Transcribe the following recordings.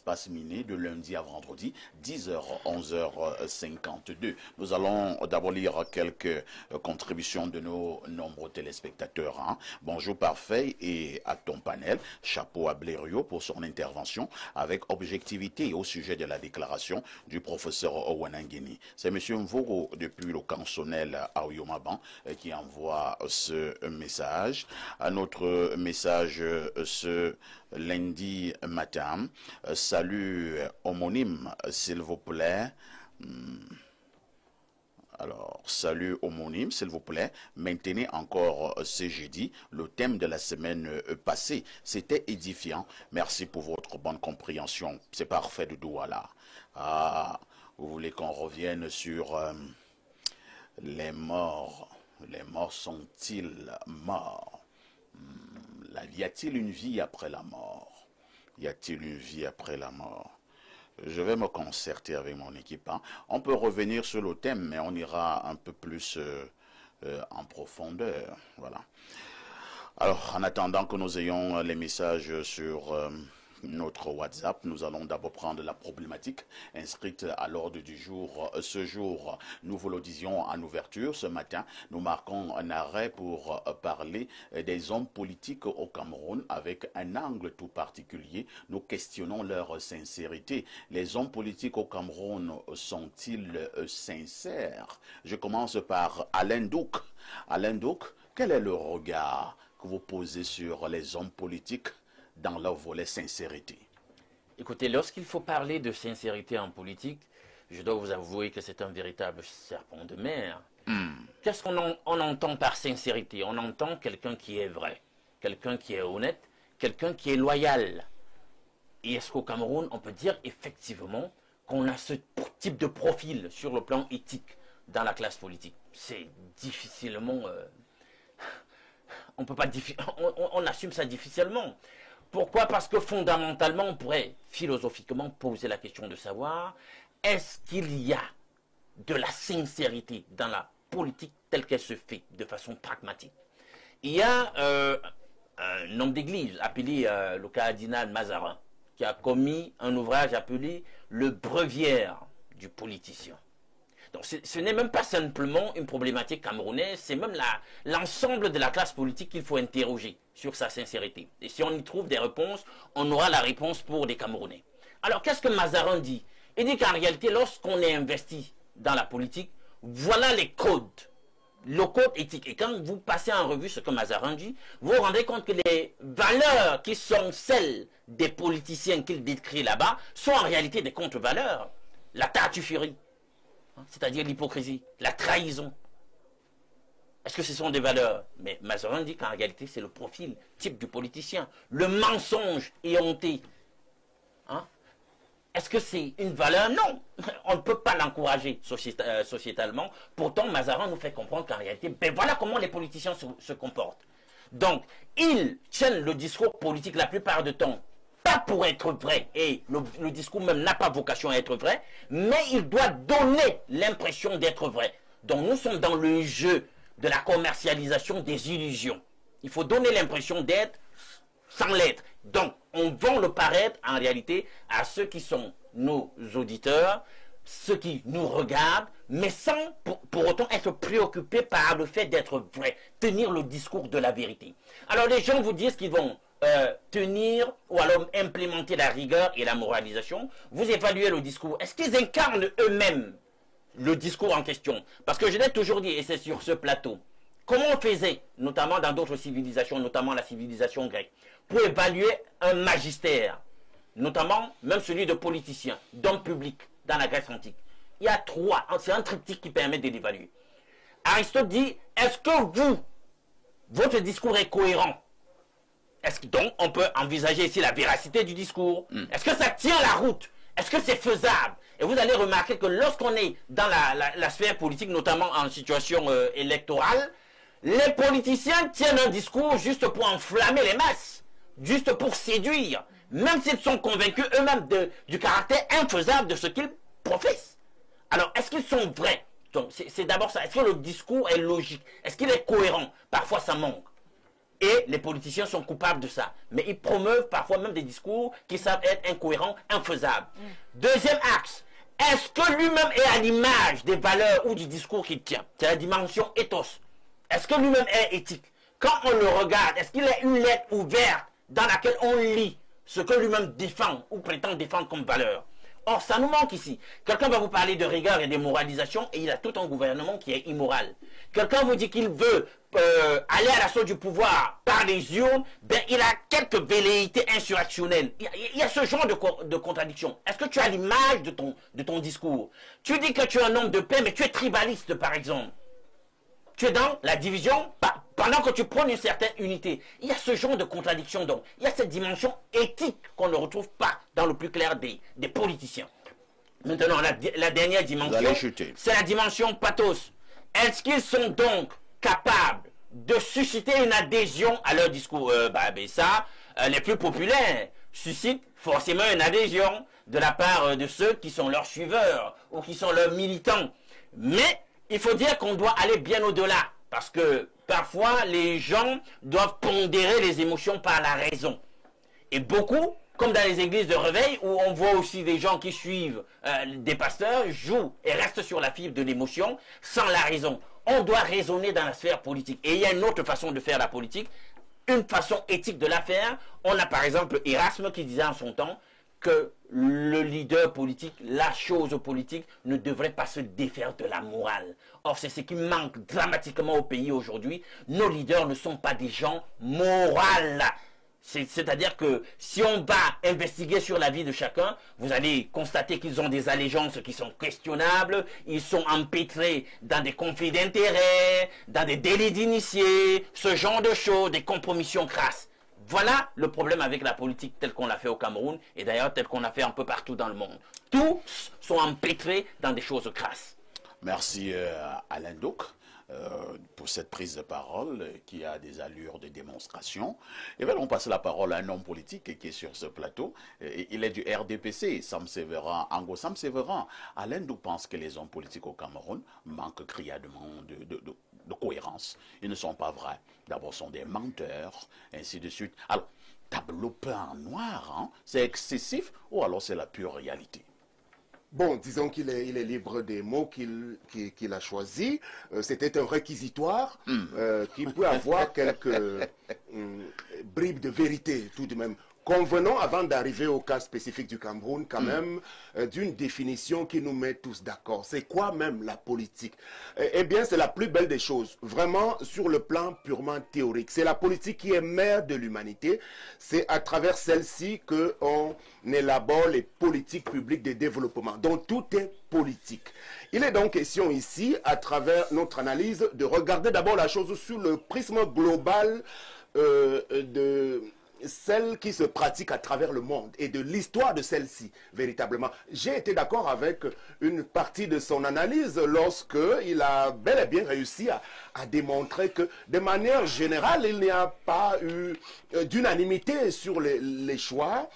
espace miné de lundi à vendredi, 10h, 11h52. Nous allons d'abord lire quelques contributions de nos nombreux téléspectateurs. Bonjour Parfait et à ton panel. Chapeau à Blériot pour son intervention avec objectivité au sujet de la déclaration du professeur Owanangeni. C'est M. Mvoro depuis le cansonnel à Oyomaban qui envoie ce message. Un autre message ce lundi matin. Salut homonyme, s'il vous plaît. Alors, salut homonyme, s'il vous plaît. Maintenez encore ce jeudi le thème de la semaine passée. C'était édifiant. Merci pour votre bonne compréhension. C'est parfait de Douala. Ah, vous voulez qu'on revienne sur les morts. Les morts sont-ils morts? Y a-t-il une vie après la mort? Y a-t-il une vie après la mort? Je vais me concerter avec mon équipe. On peut revenir sur le thème, mais on ira un peu plus en profondeur. Voilà. Alors, en attendant que nous ayons les messages sur notre WhatsApp, nous allons d'abord prendre la problématique inscrite à l'ordre du jour. Ce jour, nous vous le disions en ouverture, ce matin, nous marquons un arrêt pour parler des hommes politiques au Cameroun avec un angle tout particulier. Nous questionnons leur sincérité. Les hommes politiques au Cameroun sont-ils sincères? Je commence par Alain Douk. Alain Douk, quel est le regard que vous posez sur les hommes politiques dans leur volet sincérité? Écoutez, lorsqu'il faut parler de sincérité en politique, je dois vous avouer que c'est un véritable serpent de mer. Qu'est-ce qu'on entend par sincérité? On entend quelqu'un qui est vrai, quelqu'un qui est honnête, quelqu'un qui est loyal. Et est-ce qu'au Cameroun, on peut dire effectivement qu'on a ce type de profil sur le plan éthique dans la classe politique? C'est difficilement... on assume ça difficilement. Pourquoi? Parce que fondamentalement, on pourrait philosophiquement poser la question de savoir, est-ce qu'il y a de la sincérité dans la politique telle qu'elle se fait de façon pragmatique? Il y a un homme d'église appelé le cardinal Mazarin qui a commis un ouvrage appelé Le Breviaire du politicien. Donc ce n'est même pas simplement une problématique camerounaise, c'est même l'ensemble de la classe politique qu'il faut interroger sur sa sincérité. Et si on y trouve des réponses, on aura la réponse pour des Camerounais. Alors qu'est-ce que Mazarin dit? Il dit qu'en réalité, lorsqu'on est investi dans la politique, voilà les codes, le code éthique. Et quand vous passez en revue ce que Mazarin dit, vous vous rendez compte que les valeurs qui sont celles des politiciens qu'il décrit là-bas sont en réalité des contre-valeurs. La tartufferie, c'est-à-dire l'hypocrisie, la trahison. Est-ce que ce sont des valeurs? Mais Mazarin dit qu'en réalité, c'est le profil type du politicien. Le mensonge éhonté. Est-ce que c'est une valeur? Non. On ne peut pas l'encourager sociétalement. Pourtant, Mazarin nous fait comprendre qu'en réalité, ben voilà comment les politiciens se comportent. Donc, ils tiennent le discours politique la plupart du temps pas pour être vrai, et le discours même n'a pas vocation à être vrai, mais il doit donner l'impression d'être vrai. Donc nous sommes dans le jeu de la commercialisation des illusions. Il faut donner l'impression d'être sans l'être. Donc on vend le paraître en réalité à ceux qui sont nos auditeurs, ceux qui nous regardent, mais sans pour autant être préoccupés par le fait d'être vrai, tenir le discours de la vérité. Alors les gens vous disent qu'ils vont tenir ou alors implémenter la rigueur et la moralisation. Vous évaluez le discours. Est-ce qu'ils incarnent eux-mêmes le discours en question? Parce que je l'ai toujours dit, et c'est sur ce plateau, comment on faisait, notamment dans d'autres civilisations, notamment la civilisation grecque, pour évaluer un magistère, notamment même celui de politicien, d'homme public dans la Grèce antique? Il y a trois, c'est un triptyque qui permet de l'évaluer. Aristote dit, est-ce que votre discours est cohérent? Est-ce que donc on peut envisager ici la véracité du discours? Est-ce que ça tient la route? Est-ce que c'est faisable? Et vous allez remarquer que lorsqu'on est dans la sphère politique, notamment en situation électorale, les politiciens tiennent un discours juste pour enflammer les masses, juste pour séduire, même s'ils sont convaincus eux-mêmes du caractère infaisable de ce qu'ils professent. Alors, est-ce qu'ils sont vrais? Donc, c'est d'abord ça. Est-ce que le discours est logique? Est-ce qu'il est cohérent? Parfois, ça manque. Et les politiciens sont coupables de ça. Mais ils promeuvent parfois même des discours qui savent être incohérents, infaisables. Deuxième axe, est-ce que lui-même est à l'image des valeurs ou du discours qu'il tient? C'est la dimension ethos. Est-ce que lui-même est éthique? Quand on le regarde, est-ce qu'il a une lettre ouverte dans laquelle on lit ce que lui-même défend ou prétend défendre comme valeur? Or, ça nous manque ici. Quelqu'un va vous parler de rigueur et de moralisation et il a tout un gouvernement qui est immoral. Quelqu'un vous dit qu'il veut aller à l'assaut du pouvoir par les urnes, ben, il a quelques velléités insurrectionnelles. Il y a ce genre de contradiction. Est-ce que tu as l'image de ton discours? Tu dis que tu es un homme de paix, mais tu es tribaliste, par exemple. Tu es dans la division pendant que tu prônes une certaine unité. Il y a ce genre de contradiction, donc. Il y a cette dimension éthique qu'on ne retrouve pas dans le plus clair des politiciens. Maintenant, la dernière dimension, c'est la dimension pathos. Est-ce qu'ils sont donc capables de susciter une adhésion à leur discours? Les plus populaires suscitent forcément une adhésion de la part de ceux qui sont leurs suiveurs ou qui sont leurs militants. Mais il faut dire qu'on doit aller bien au-delà, parce que parfois les gens doivent pondérer les émotions par la raison. Et beaucoup, comme dans les églises de réveil, où on voit aussi des gens qui suivent des pasteurs, jouent et restent sur la fibre de l'émotion sans la raison. On doit raisonner dans la sphère politique. Et il y a une autre façon de faire la politique, une façon éthique de la faire. On a par exemple Erasme qui disait en son temps que le leader politique, la chose politique, ne devrait pas se défaire de la morale. Or, c'est ce qui manque dramatiquement au pays aujourd'hui. Nos leaders ne sont pas des gens moraux. C'est-à-dire que si on va investiguer sur la vie de chacun, vous allez constater qu'ils ont des allégeances qui sont questionnables, ils sont empêtrés dans des conflits d'intérêts, dans des délits d'initiés, ce genre de choses, des compromissions crasses. Voilà le problème avec la politique telle qu'on l'a fait au Cameroun et d'ailleurs telle qu'on l'a fait un peu partout dans le monde. Tous sont empêtrés dans des choses crasses. Merci Alain Douk pour cette prise de parole qui a des allures de démonstration. Et bien on passe la parole à un homme politique qui est sur ce plateau. Il est du RDPC, Sam Sévéran, Ango Sam Sévéran. Alain Douk pense que les hommes politiques au Cameroun manquent criardement de cohérence. Ils ne sont pas vrais. D'abord, sont des menteurs, ainsi de suite. Alors, tableau peint en noir, hein, c'est excessif ou alors c'est la pure réalité? Bon, disons qu'il est libre des mots qu'il a choisis. C'était un réquisitoire qui peut avoir quelques bribes de vérité tout de même. Convenons, avant d'arriver au cas spécifique du Cameroun, quand même, d'une définition qui nous met tous d'accord. C'est quoi même la politique? Eh bien, c'est la plus belle des choses, vraiment sur le plan purement théorique. C'est la politique qui est mère de l'humanité. C'est à travers celle-ci qu'on élabore les politiques publiques de développement. Donc, tout est politique. Il est donc question ici, à travers notre analyse, de regarder d'abord la chose sous le prisme global de celle qui se pratique à travers le monde et de l'histoire de celle-ci, véritablement. J'ai été d'accord avec une partie de son analyse lorsque il a bel et bien réussi à démontrer que, de manière générale, il n'y a pas eu d'unanimité sur les choix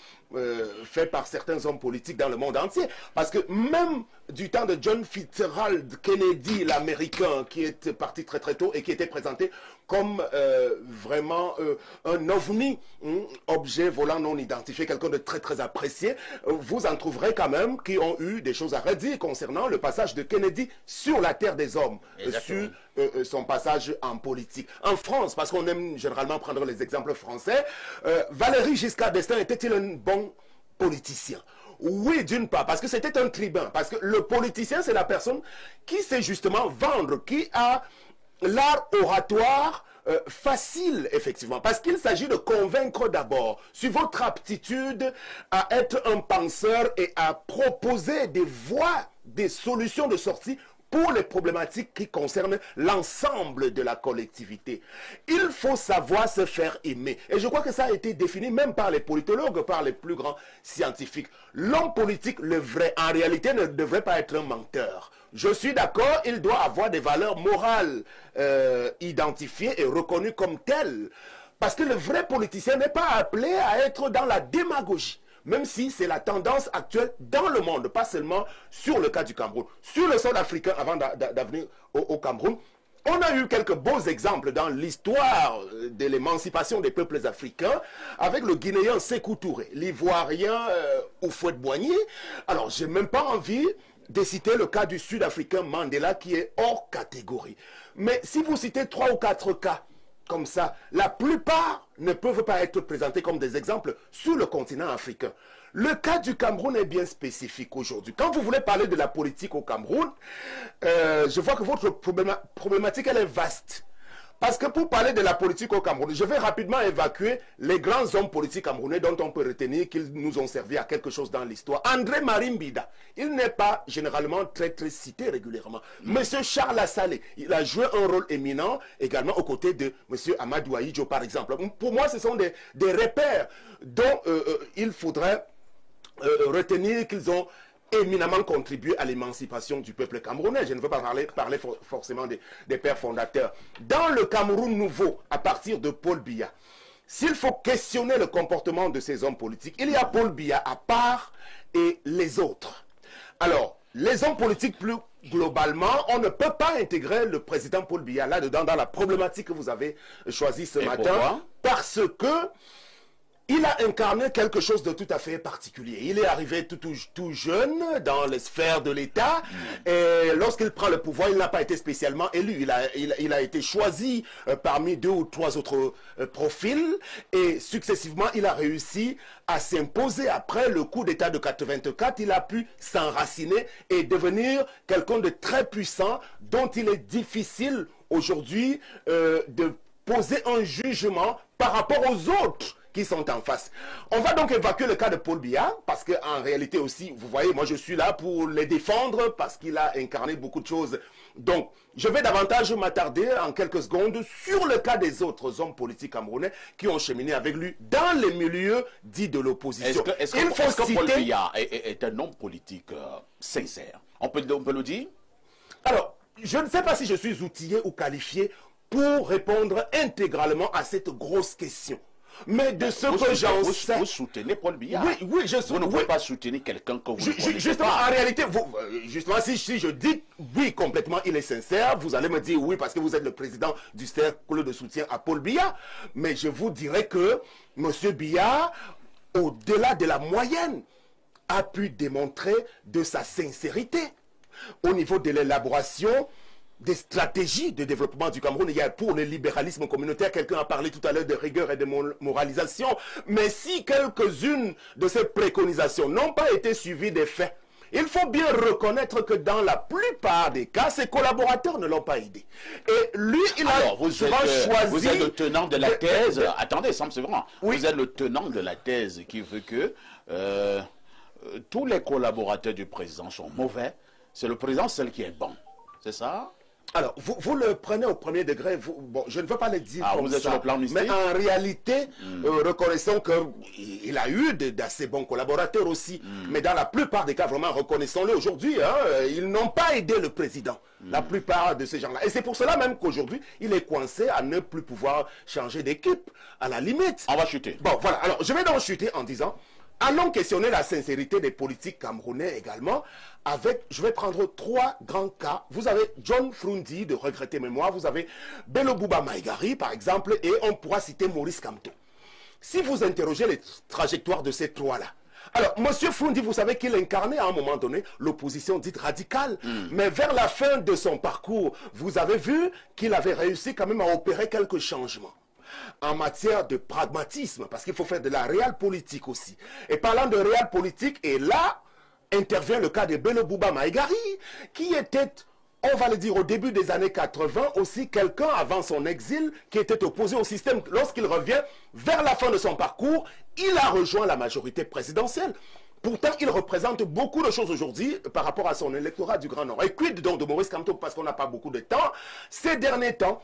faits par certains hommes politiques dans le monde entier. Parce que même du temps de John Fitzgerald Kennedy, l'Américain, qui est parti très très tôt et qui était présenté comme vraiment un ovni, objet volant non identifié, quelqu'un de très très apprécié, vous en trouverez quand même qui ont eu des choses à redire concernant le passage de Kennedy sur la terre des hommes, sur son passage en politique. En France, parce qu'on aime généralement prendre les exemples français, Valéry Giscard d'Estaing était-il un bon politicien? Oui, d'une part, parce que c'était un tribun, parce que le politicien, c'est la personne qui sait justement vendre, qui a l'art oratoire facile, effectivement, parce qu'il s'agit de convaincre d'abord sur votre aptitude à être un penseur et à proposer des voies, des solutions de sortie pour les problématiques qui concernent l'ensemble de la collectivité. Il faut savoir se faire aimer. Et je crois que ça a été défini même par les politologues, par les plus grands scientifiques. L'homme politique, le vrai, en réalité, ne devrait pas être un menteur. Je suis d'accord, il doit avoir des valeurs morales identifiées et reconnues comme telles. Parce que le vrai politicien n'est pas appelé à être dans la démagogie. Même si c'est la tendance actuelle dans le monde, pas seulement sur le cas du Cameroun. Sur le sol africain, avant d'avenir au Cameroun, On a eu quelques beaux exemples dans l'histoire de l'émancipation des peuples africains avec le Guinéen Sékou Touré, l'Ivoirien Houphouët-Boigny. Alors, j'ai même pas envie de citer le cas du Sud-Africain Mandela qui est hors catégorie. Mais si vous citez 3 ou 4 cas comme ça, la plupart ne peuvent pas être présentés comme des exemples sur le continent africain. Le cas du Cameroun est bien spécifique aujourd'hui. Quand vous voulez parler de la politique au Cameroun, je vois que votre problématique, elle est vaste. Parce que pour parler de la politique au Cameroun, je vais rapidement évacuer les grands hommes politiques camerounais dont on peut retenir qu'ils nous ont servi à quelque chose dans l'histoire. André-Marie Mbida, il n'est pas généralement très cité régulièrement. Monsieur Charles Assalé, il a joué un rôle éminent également aux côtés de Monsieur Amadou Ahidjo par exemple. Pour moi, ce sont des repères dont il faudrait retenir qu'ils ont éminemment contribué à l'émancipation du peuple camerounais. Je ne veux pas parler forcément des pères fondateurs. Dans le Cameroun nouveau, à partir de Paul Biya, s'il faut questionner le comportement de ces hommes politiques, il y a Paul Biya à part et les autres. Alors, les hommes politiques plus globalement, on ne peut pas intégrer le président Paul Biya là-dedans dans la problématique que vous avez choisie ce matin. Pourquoi? Parce que il a incarné quelque chose de tout à fait particulier. Il est arrivé tout jeune dans les sphères de l'État. Et lorsqu'il prend le pouvoir, il n'a pas été spécialement élu. Il a été choisi parmi 2 ou 3 autres profils. Et successivement, il a réussi à s'imposer. Après le coup d'État de 84, il a pu s'enraciner et devenir quelqu'un de très puissant dont il est difficile aujourd'hui de poser un jugement par rapport aux autres qui sont en face. On va donc évacuer le cas de Paul Biya, parce qu'en réalité aussi, vous voyez, moi je suis là pour les défendre, parce qu'il a incarné beaucoup de choses. Donc, je vais davantage m'attarder en quelques secondes sur le cas des autres hommes politiques camerounais qui ont cheminé avec lui dans les milieux dits de l'opposition. Est-ce que Paul Biya est un homme politique sincère? On peut le dire? Alors, je ne sais pas si je suis outillé ou qualifié pour répondre intégralement à cette grosse question. Mais de ce que j'en sais... Vous soutenez Paul Biya? Oui, je Vous ne pouvez pas soutenir quelqu'un que vous ne connaissez justement, pas. en réalité, justement, si je dis oui, complètement, il est sincère, vous allez me dire oui parce que vous êtes le président du cercle de soutien à Paul Biya. Mais je vous dirais que M. Biya, au-delà de la moyenne, a pu démontrer de sa sincérité au niveau de l'élaboration des stratégies de développement du Cameroun. Il y a pour le libéralisme communautaire, quelqu'un a parlé tout à l'heure de rigueur et de moralisation, mais si quelques-unes de ces préconisations n'ont pas été suivies des faits, il faut bien reconnaître que dans la plupart des cas, ses collaborateurs ne l'ont pas aidé. Et lui, il a souvent choisi... Vous êtes le tenant de la thèse... Attendez, Sam Sevran. Oui. Vous êtes le tenant de la thèse qui veut que tous les collaborateurs du président sont mauvais. C'est le président seul qui est bon. C'est ça? Alors, vous le prenez au premier degré, bon, je ne veux pas le dire comme vous êtes ça, sur le plan mystique. mais en réalité, reconnaissons qu'il a eu d'assez bons collaborateurs aussi, mais dans la plupart des cas, vraiment, reconnaissons-le aujourd'hui, hein, ils n'ont pas aidé le président, la plupart de ces gens-là. Et c'est pour cela même qu'aujourd'hui, il est coincé à ne plus pouvoir changer d'équipe, à la limite. On va chuter. Bon, voilà, alors je vais donc chuter en disant... Allons questionner la sincérité des politiques camerounais également avec, je vais prendre 3 grands cas. Vous avez John Frundi de regretter mémoire, vous avez Bello Bouba Maïgari par exemple, et on pourra citer Maurice Kamto. Si vous interrogez les trajectoires de ces 3-là, alors, M. Frundi, vous savez qu'il incarnait à un moment donné l'opposition dite radicale, mais vers la fin de son parcours, vous avez vu qu'il avait réussi quand même à opérer quelques changements en matière de pragmatisme, parce qu'il faut faire de la réelle politique aussi. Et parlant de réelle politique, et là, intervient le cas de Bello Bouba Maïgari, qui était, on va le dire, au début des années 80, aussi quelqu'un, avant son exil, qui était opposé au système. Lorsqu'il revient, vers la fin de son parcours, il a rejoint la majorité présidentielle. Pourtant, il représente beaucoup de choses aujourd'hui par rapport à son électorat du Grand Nord. Et quid donc de Maurice Kamto, parce qu'on n'a pas beaucoup de temps. Ces derniers temps,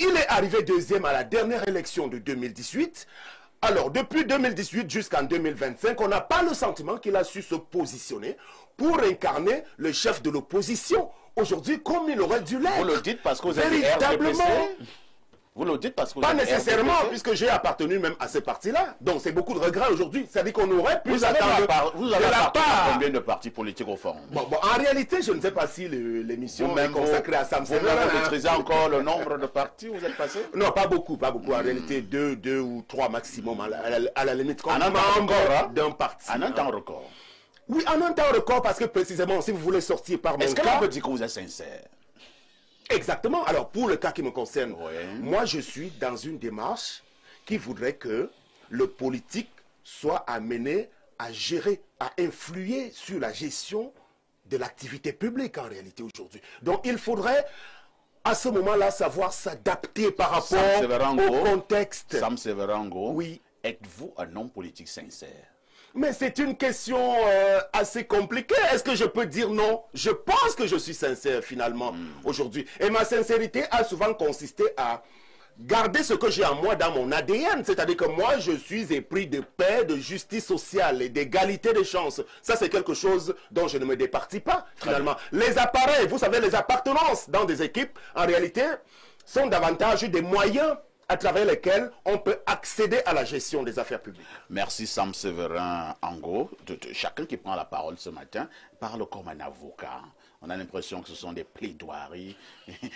il est arrivé deuxième à la dernière élection de 2018. Alors, depuis 2018 jusqu'en 2025, on n'a pas le sentiment qu'il a su se positionner pour incarner le chef de l'opposition aujourd'hui comme il aurait dû l'être. Vous le dites parce que vous êtes véritablement. Vous le dites parce que vous Pas êtes nécessairement, RDPC. puisque j'ai appartenu même à ce parti-là. Donc c'est beaucoup de regrets aujourd'hui. C'est-à-dire qu'on aurait pu Vous avez s'attendre vous avez de la appartenu à part. combien de partis politiques au fond? Bon, en réalité, je ne sais pas si l'émission est Vous-même, consacrée à Sam vous-même, Severin, vous hein. maîtrisez encore le nombre de partis où vous êtes passé? Non, pas beaucoup, pas beaucoup. En réalité, deux ou trois maximum, à la limite, comme En un temps membre record, hein? d'un parti. En un temps record. Oui, en un temps record, parce que précisément, si vous voulez sortir par mon Est-ce que cas... l'on peut dire que vous êtes sincère? Exactement. Alors, pour le cas qui me concerne, Ouais. moi, je suis dans une démarche qui voudrait que le politique soit amené à gérer, à influer sur la gestion de l'activité publique en réalité aujourd'hui. Donc, il faudrait, à ce moment-là, savoir s'adapter par rapport Sam Severango, au contexte. Sam Severango, Oui. êtes-vous un homme politique sincère? Mais c'est une question assez compliquée. Est-ce que je peux dire non? Je pense que je suis sincère finalement aujourd'hui. Et ma sincérité a souvent consisté à garder ce que j'ai en moi dans mon ADN. C'est-à-dire que moi, je suis épris de paix, de justice sociale et d'égalité des chances. Ça, c'est quelque chose dont je ne me départis pas finalement. Les appareils, vous savez, les appartenances dans des équipes, en réalité, sont davantage des moyens à travers lesquels on peut accéder à la gestion des affaires publiques. Merci Sam Severin Ango. Chacun qui prend la parole ce matin parle comme un avocat. On a l'impression que ce sont des plaidoiries,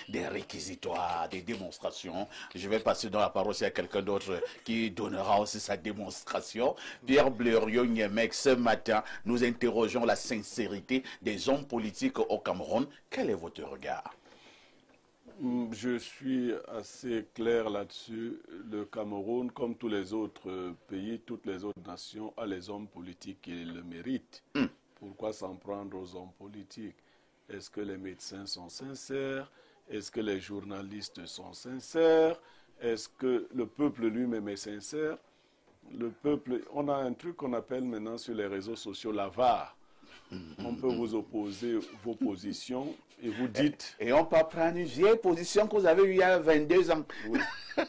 des réquisitoires, des démonstrations. Je vais passer dans la parole aussi à quelqu'un d'autre qui donnera aussi sa démonstration. Pierre Blériot-Niemek, ce matin, nous interrogeons la sincérité des hommes politiques au Cameroun. Quel est votre regard? Je suis assez clair là-dessus. Le Cameroun, comme tous les autres pays, toutes les autres nations, a les hommes politiques qui le méritent. Pourquoi s'en prendre aux hommes politiques? Est-ce que les médecins sont sincères? Est-ce que les journalistes sont sincères? Est-ce que le peuple lui-même est sincère? Le peuple, on a un truc qu'on appelle maintenant sur les réseaux sociaux la VAR. On peut vous opposer vos positions et vous dites... Et on peut prendre une vieille position que vous avez eue il y a 22 ans. Oui.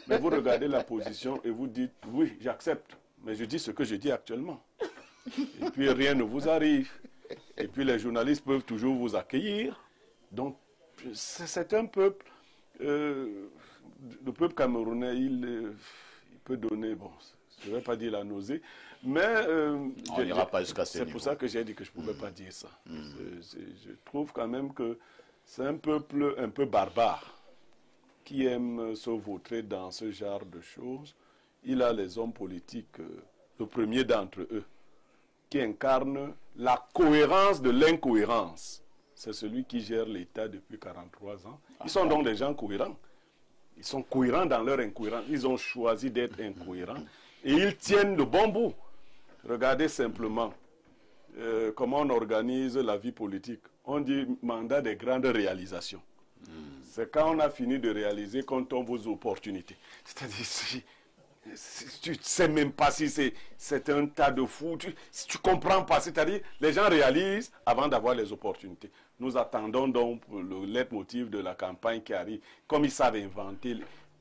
Mais vous regardez la position et vous dites, oui, j'accepte. Mais je dis ce que je dis actuellement. Et puis rien ne vous arrive. Et puis les journalistes peuvent toujours vous accueillir. Donc c'est un peuple... le peuple camerounais, il peut donner... Bon, je ne vais pas dire la nausée, mais On n'ira pas jusqu'à ce c'est pour ça que j'ai dit que je ne pouvais pas dire ça. Je trouve quand même que c'est un peuple un peu barbare qui aime se vautrer dans ce genre de choses. Il a les hommes politiques, le premier d'entre eux, qui incarne la cohérence de l'incohérence. C'est celui qui gère l'État depuis 43 ans. Ils sont donc des gens cohérents. Ils sont cohérents dans leur incohérence. Ils ont choisi d'être incohérents. Et ils tiennent le bon bout. Regardez simplement comment on organise la vie politique. On dit mandat des grandes réalisations. C'est quand on a fini de réaliser qu'on tombe aux opportunités. C'est-à-dire, tu ne sais même pas si c'est un tas de fous. Si tu ne comprends pas, c'est-à-dire les gens réalisent avant d'avoir les opportunités. Nous attendons donc le leitmotiv de la campagne qui arrive. Comme ils savent inventer,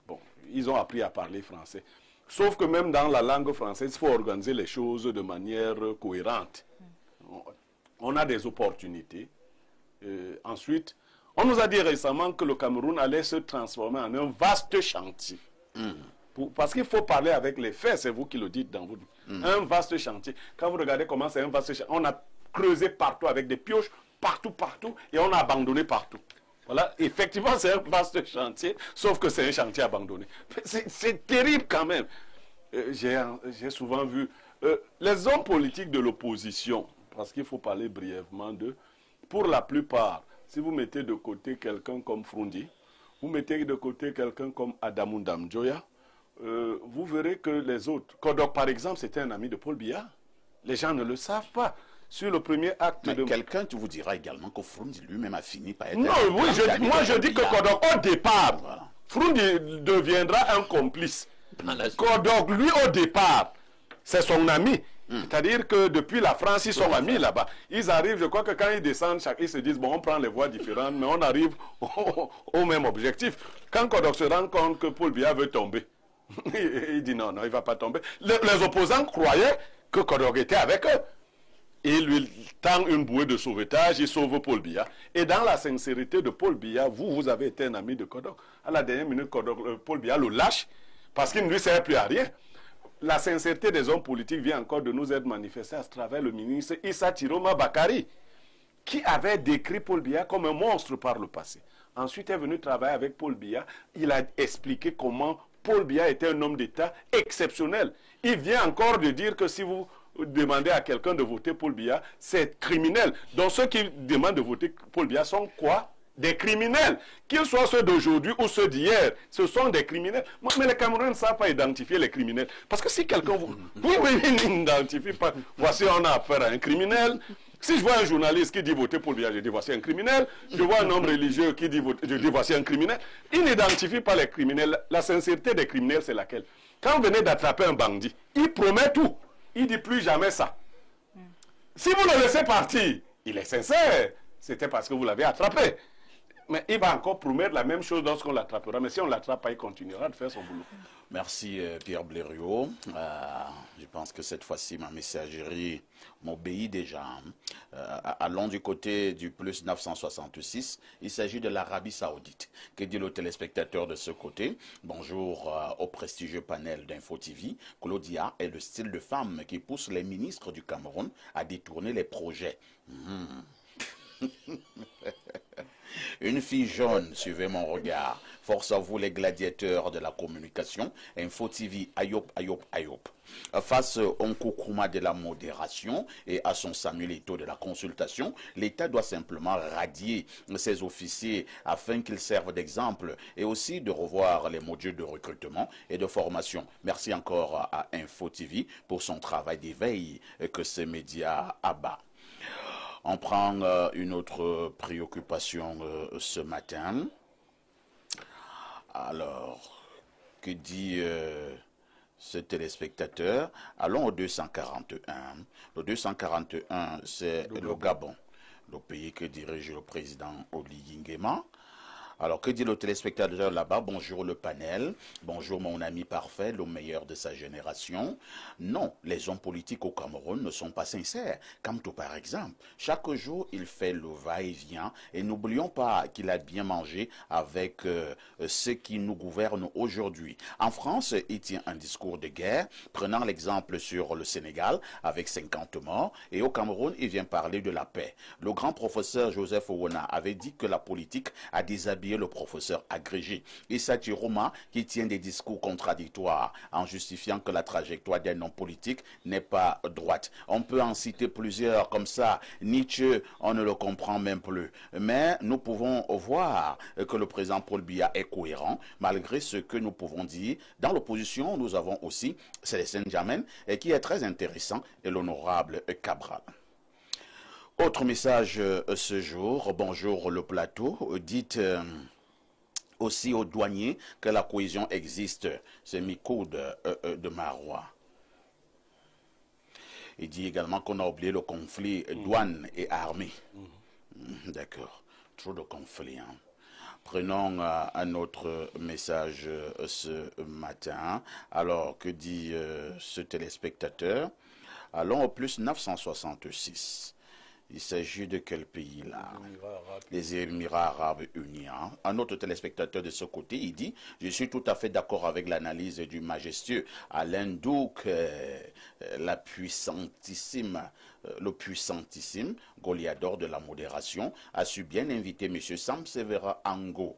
bon, ils ont appris à parler français. Sauf que même dans la langue française, il faut organiser les choses de manière cohérente. On a des opportunités. Ensuite, on nous a dit récemment que le Cameroun allait se transformer en un vaste chantier. Parce qu'il faut parler avec les faits, c'est vous qui le dites dans votre... Un vaste chantier. Quand vous regardez comment c'est un vaste chantier, on a creusé partout avec des pioches, partout, et on a abandonné partout. Voilà, effectivement, c'est un vaste chantier, sauf que c'est un chantier abandonné. C'est terrible quand même. J'ai souvent vu les hommes politiques de l'opposition, parce qu'il faut parler brièvement d'eux, pour la plupart, si vous mettez de côté quelqu'un comme Frundi, vous mettez de côté quelqu'un comme Adamou Ndamjoya, vous verrez que les autres... Kodok, par exemple, c'était un ami de Paul Biya. Les gens ne le savent pas. Sur le premier acte Mais de... quelqu'un, tu vous diras également que Frundi lui-même a fini par être... Non, oui, moi je dis que Kodok, au départ, Voilà. Frundi deviendra un complice. Kodok, lui, au départ, c'est son ami. C'est-à-dire que depuis la France, ils sont amis là-bas. Ils arrivent, je crois que quand ils descendent, ils se disent, bon, on prend les voies différentes, mais on arrive au même objectif. Quand Kodok se rend compte que Paul Biya veut tomber, il dit non, il ne va pas tomber. Les opposants croyaient que Kodok était avec eux. il lui tend une bouée de sauvetage, il sauve Paul Biya. Et dans la sincérité de Paul Biya, vous avez été un ami de Kodok. À la dernière minute, Paul Biya le lâche parce qu'il ne lui sert plus à rien. La sincérité des hommes politiques vient encore de nous être manifestée à travers le ministre Issa Tiroma Bakari, qui avait décrit Paul Biya comme un monstre par le passé. Ensuite est venu travailler avec Paul Biya. Il a expliqué comment Paul Biya était un homme d'État exceptionnel. Il vient encore de dire que si vous demandez à quelqu'un de voter Paul Biya, c'est criminel. Donc ceux qui demandent de voter Paul Biya sont quoi? Des criminels. Qu'ils soient ceux d'aujourd'hui ou ceux d'hier, ce sont des criminels. Mais les Camerounais ne savent pas identifier les criminels. Parce que si quelqu'un vous... Oui, il n'identifie pas. Voici, on a affaire à un criminel. Si je vois un journaliste qui dit voter Paul Biya, je dis voici un criminel. Je vois un homme religieux qui dit voter, je dis voici un criminel. Il n'identifie pas les criminels. La sincérité des criminels, c'est laquelle? Quand vous venez d'attraper un bandit, il promet tout. Il dit plus jamais ça. Si vous le laissez partir, il est sincère. C'était parce que vous l'avez attrapé. Mais il va encore promettre la même chose lorsqu'on l'attrapera. Mais si on ne l'attrape pas, il continuera de faire son boulot. Merci Pierre Blériot. Je pense que cette fois-ci, ma messagerie m'obéit déjà. Allons du côté du plus 966. Il s'agit de l'Arabie Saoudite. Que dit le téléspectateur de ce côté? Bonjour au prestigieux panel d'Info TV. Claudia est le style de femme qui pousse les ministres du Cameroun à détourner les projets. Une fille jaune, suivez mon regard. Force à vous les gladiateurs de la communication. Info TV, Ayop, Ayop, Ayop. Face au Nkoukouma de la modération et à son Samuel Eto'o de la consultation, l'État doit simplement radier ses officiers afin qu'ils servent d'exemple et aussi de revoir les modules de recrutement et de formation. Merci encore à Info TV pour son travail d'éveil que ces médias abattent. On prend une autre préoccupation ce matin. Alors, que dit ce téléspectateur? Allons au 241. Le 241, c'est le Gabon, le pays que dirige le président Oligui Nguema. Alors, que dit le téléspectateur là-bas? Bonjour le panel, bonjour mon ami parfait, le meilleur de sa génération. Non, les hommes politiques au Cameroun ne sont pas sincères. Kamto par exemple, chaque jour il fait le va-et-vient et n'oublions pas qu'il a bien mangé avec ceux qui nous gouvernent aujourd'hui. En France, il tient un discours de guerre, prenant l'exemple sur le Sénégal avec 50 morts et au Cameroun, il vient parler de la paix. Le grand professeur Joseph Owona avait dit que la politique a déshabillé le professeur agrégé. Issa Tiroma qui tient des discours contradictoires en justifiant que la trajectoire d'un homme politique n'est pas droite. On peut en citer plusieurs comme ça. Nietzsche, on ne le comprend même plus. Mais nous pouvons voir que le président Paul Biya est cohérent malgré ce que nous pouvons dire. Dans l'opposition, nous avons aussi Célestin Djamène qui est très intéressant et l'honorable Cabral. Autre message ce jour, bonjour le plateau, dites aussi aux douaniers que la cohésion existe, c'est Miko de Marois. Il dit également qu'on a oublié le conflit douane et armée. D'accord, trop de conflits. Hein. Prenons un autre message ce matin. Alors, que dit ce téléspectateur? Allons au plus 966. Il s'agit de quel pays là? Les Émirats Arabes Unis. Hein? Un autre téléspectateur de ce côté, il dit « Je suis tout à fait d'accord avec l'analyse du majestueux Alain Douk, le puissantissime Goliador de la modération, a su bien inviter M. Sam Sévéran Ango. »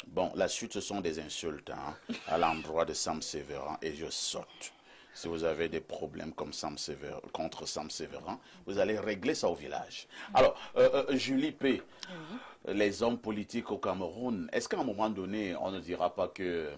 Bon, la suite, ce sont des insultes hein, à l'endroit de Sam Sévéran et je saute. Si vous avez des problèmes comme contre Sam Sévéran, vous allez régler ça au village. Alors, Julie P., les hommes politiques au Cameroun, est-ce qu'à un moment donné, on ne dira pas que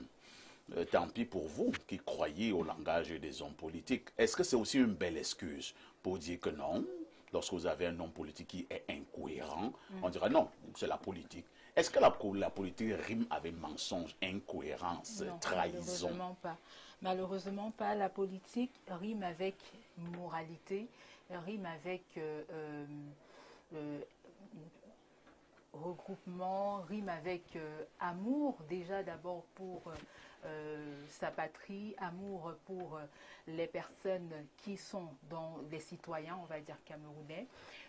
tant pis pour vous qui croyez au langage des hommes politiques? Est-ce que c'est aussi une belle excuse pour dire que non, lorsque vous avez un homme politique qui est incohérent, on dira non, c'est la politique. Est-ce que la politique rime avec mensonge, incohérence, non, trahison? Malheureusement pas. Malheureusement pas. La politique rime avec moralité, rime avec regroupement rime avec amour, déjà d'abord pour sa patrie, amour pour les personnes qui sont dans les citoyens, on va dire camerounais.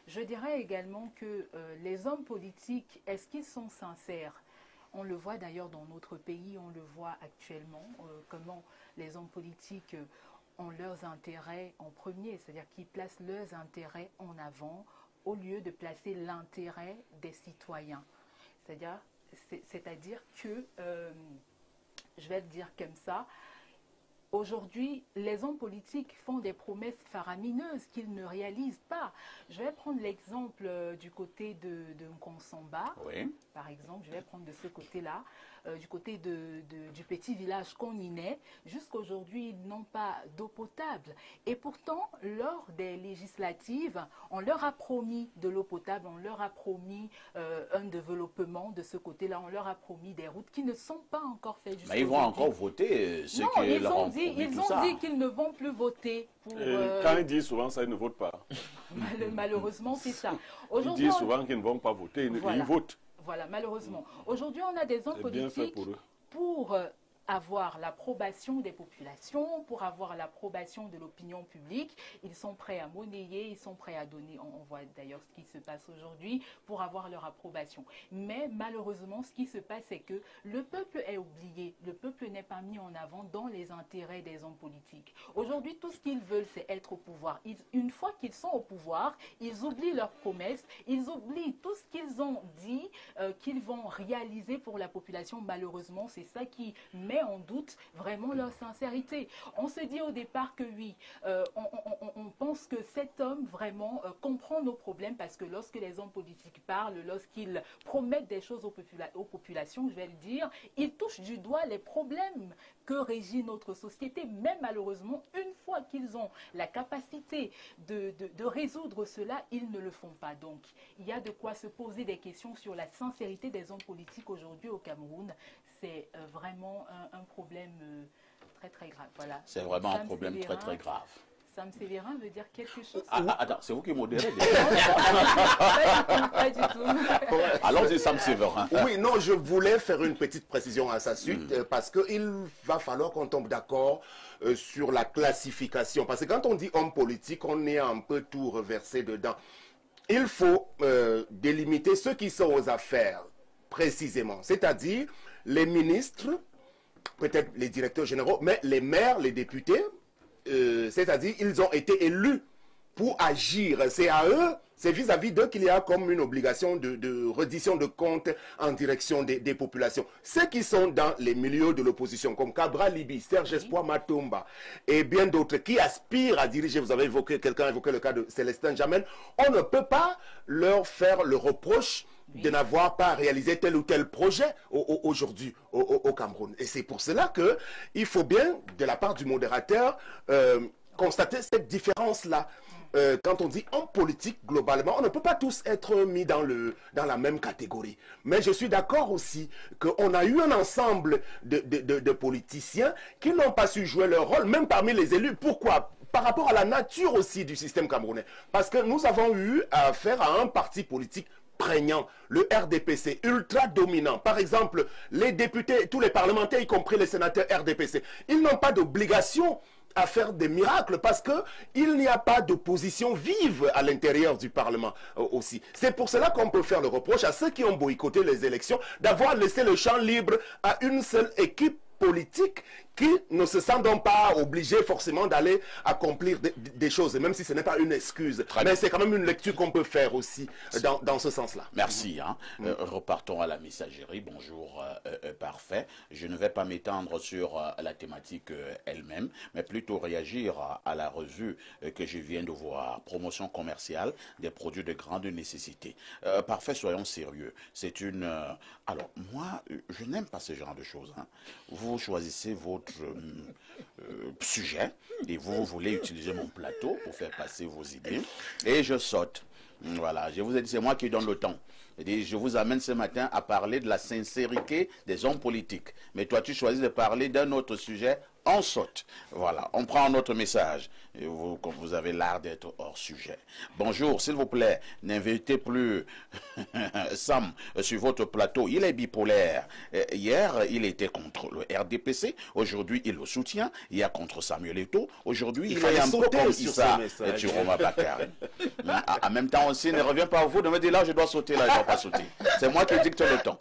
Je dirais également que les hommes politiques, est-ce qu'ils sont sincères? On le voit d'ailleurs dans notre pays, on le voit actuellement, comment les hommes politiques ont leurs intérêts en premier, c'est-à-dire qu'ils placent leurs intérêts en avant au lieu de placer l'intérêt des citoyens. C'est-à-dire que, je vais le dire comme ça, aujourd'hui, les hommes politiques font des promesses faramineuses qu'ils ne réalisent pas. Je vais prendre l'exemple du côté de Nkonsamba. Oui. Par exemple, je vais prendre de ce côté-là, du côté du petit village Koniné. Jusqu'à aujourd'hui, ils n'ont pas d'eau potable. Et pourtant, lors des législatives, on leur a promis de l'eau potable, on leur a promis un développement de ce côté-là, on leur a promis des routes qui ne sont pas encore faites jusqu'à Mais ils vont encore voter ceux qui leur ont promis ils tout ont ça. dit qu'ils ne vont plus voter. Pour, Quand ils disent souvent ça, ils ne votent pas. Malheureusement, c'est ça. Ils disent souvent qu'ils ne vont pas voter, ils votent. Voilà, malheureusement. Aujourd'hui, on a des hommes politiques pour avoir l'approbation des populations, pour avoir l'approbation de l'opinion publique. Ils sont prêts à monnayer, ils sont prêts à donner, on voit d'ailleurs ce qui se passe aujourd'hui, pour avoir leur approbation. Mais malheureusement, ce qui se passe, c'est que le peuple est oublié, le peuple n'est pas mis en avant dans les intérêts des hommes politiques. Aujourd'hui, tout ce qu'ils veulent, c'est être au pouvoir. Une fois qu'ils sont au pouvoir, ils oublient leurs promesses, ils oublient tout ce qu'ils ont dit, qu'ils vont réaliser pour la population. Malheureusement, c'est ça qui met en doute vraiment leur sincérité. On se dit au départ que oui, on pense que cet homme vraiment comprend nos problèmes, parce que lorsque les hommes politiques parlent, lorsqu'ils promettent des choses aux populations, je vais le dire, ils touchent du doigt les problèmes que régit notre société. Mais malheureusement, une fois qu'ils ont la capacité de résoudre cela, ils ne le font pas. Donc, il y a de quoi se poser des questions sur la sincérité des hommes politiques aujourd'hui au Cameroun. C'est vraiment un problème très très grave. Voilà. C'est vraiment un problème très très grave. Sam Sévérin veut dire quelque chose. Attends, c'est vous qui modérez. Pas du tout. Allons-y, Sam Sévérin. Oui, non, je voulais faire une petite précision à sa suite, parce qu'il va falloir qu'on tombe d'accord sur la classification. Parce que quand on dit homme politique, on est un peu tout reversé dedans. Il faut délimiter ceux qui sont aux affaires, précisément. C'est-à-dire les ministres, peut-être les directeurs généraux, mais les maires, les députés, c'est-à-dire ils ont été élus pour agir. C'est à eux, c'est vis-à-vis d'eux qu'il y a comme une obligation de reddition de comptes en direction des populations. Ceux qui sont dans les milieux de l'opposition, comme Cabral Libi, Serge Espoir Matomba et bien d'autres qui aspirent à diriger, vous avez évoqué, quelqu'un a évoqué le cas de Célestin Jamel, on ne peut pas leur faire le reproche de n'avoir pas réalisé tel ou tel projet aujourd'hui au Cameroun. Et c'est pour cela qu'il faut bien, de la part du modérateur, constater cette différence-là. Quand on dit homme politique, globalement, on ne peut pas tous être mis dans la même catégorie. Mais je suis d'accord aussi qu'on a eu un ensemble de politiciens qui n'ont pas su jouer leur rôle, même parmi les élus. Pourquoi ? Par rapport à la nature aussi du système camerounais. Parce que nous avons eu affaire à un parti politique prégnant, le RDPC, ultra dominant. Par exemple, les députés, tous les parlementaires, y compris les sénateurs RDPC, ils n'ont pas d'obligation à faire des miracles parce qu'il n'y a pas d'opposition vive à l'intérieur du Parlement aussi. C'est pour cela qu'on peut faire le reproche à ceux qui ont boycotté les élections d'avoir laissé le champ libre à une seule équipe politique qui ne se sent donc pas obligé forcément d'aller accomplir des choses, même si ce n'est pas une excuse. Mais c'est quand même une lecture qu'on peut faire aussi dans ce sens-là. Merci. Repartons à la messagerie. Bonjour, parfait. Je ne vais pas m'étendre sur la thématique elle-même, mais plutôt réagir à la revue que je viens de voir. Promotion commerciale des produits de grande nécessité. Parfait, soyons sérieux. C'est une... alors, moi, je n'aime pas ce genre de choses. Vous choisissez votre sujet et vous voulez utiliser mon plateau pour faire passer vos idées et je saute. Voilà, je vous ai dit, c'est moi qui donne le temps. Je vous amène ce matin à parler de la sincérité des hommes politiques. Mais toi, tu choisis de parler d'un autre sujet On saute. Voilà, on prend un autre message. Et vous, comme vous avez l'art d'être hors sujet. Bonjour, s'il vous plaît, n'invitez plus Sam sur votre plateau. Il est bipolaire. Hier, il était contre le RDPC. Aujourd'hui, il le soutient. Hier, contre Samuel Eto'o. Aujourd'hui, il est un peu comme Issa Chiroma Bakary. En même temps aussi, ne revient pas à vous de me dire là, je dois sauter, là, je ne dois pas sauter. C'est moi qui dicte le temps.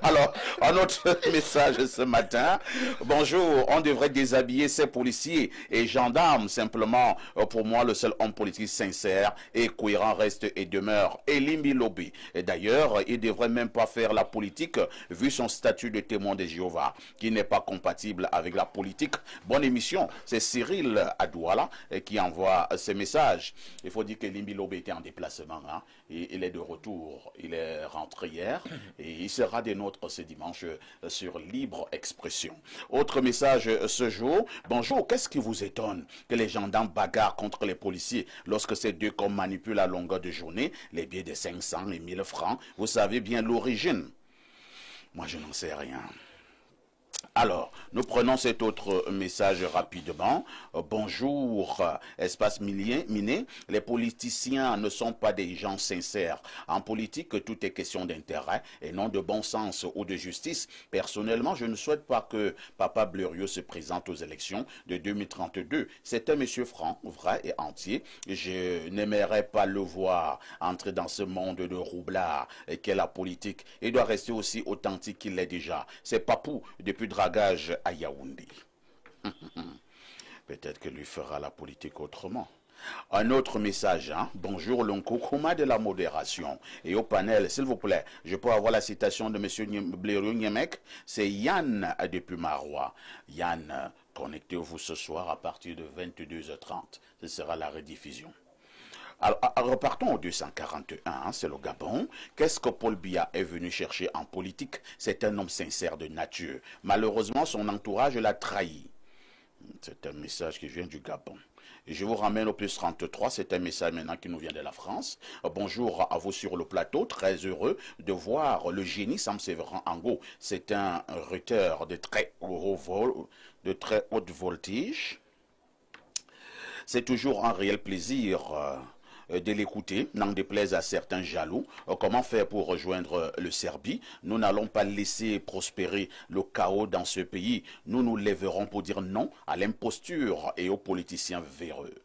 Alors, un autre message ce matin. Bonjour, on devrait déshabiller ces policiers et gendarmes. Simplement, pour moi, le seul homme politique sincère et cohérent reste et demeure Elimbi Lobby. Et d'ailleurs, il ne devrait même pas faire la politique vu son statut de témoin de Jéhovah, qui n'est pas compatible avec la politique. Bonne émission. C'est Cyril Adouala qui envoie ces messages. Il faut dire que Elimbi Lobby était en déplacement. Hein, et il est de retour. Il est rentré hier et il sera des nôtres ce dimanche sur Libre Expression. Autre message ce jour. Bonjour, qu'est-ce qui vous étonne que les gendarmes bagarrent contre les policiers lorsque ces deux corps manipulent à longueur de journée les billets de 500 et 1000 francs? Vous savez bien l'origine. Moi, je n'en sais rien. Alors, nous prenons cet autre message rapidement. Bonjour, espace miné. Les politiciens ne sont pas des gens sincères. En politique, tout est question d'intérêt et non de bon sens ou de justice. Personnellement, je ne souhaite pas que Papa Blériot se présente aux élections de 2032. C'est un monsieur franc, vrai et entier. Je n'aimerais pas le voir entrer dans ce monde de roublard qu'est la politique. Il doit rester aussi authentique qu'il l'est déjà. C'est Papou depuis Dragage à Yaoundé. Peut-être que lui fera la politique autrement. Un autre message, hein? Bonjour, l'Onkokoma de la modération. Et au panel, s'il vous plaît, je peux avoir la citation de M. Blériot Niemek. C'est Yann depuis Marois. Yann, connectez-vous ce soir à partir de 22h30. Ce sera la rediffusion. Alors, repartons au 241, hein, c'est le Gabon. Qu'est-ce que Paul Biya est venu chercher en politique? C'est un homme sincère de nature. Malheureusement, son entourage l'a trahi. C'est un message qui vient du Gabon. Et je vous ramène au plus 33, c'est un message maintenant qui nous vient de la France. Bonjour à vous sur le plateau, très heureux de voir le génie Sam Séverin Ango. C'est un rutteur de très haute voltige. C'est toujours un réel plaisir de l'écouter, n'en déplaise à certains jaloux. Comment faire pour rejoindre le Serbie? Nous n'allons pas laisser prospérer le chaos dans ce pays. Nous nous lèverons pour dire non à l'imposture et aux politiciens véreux.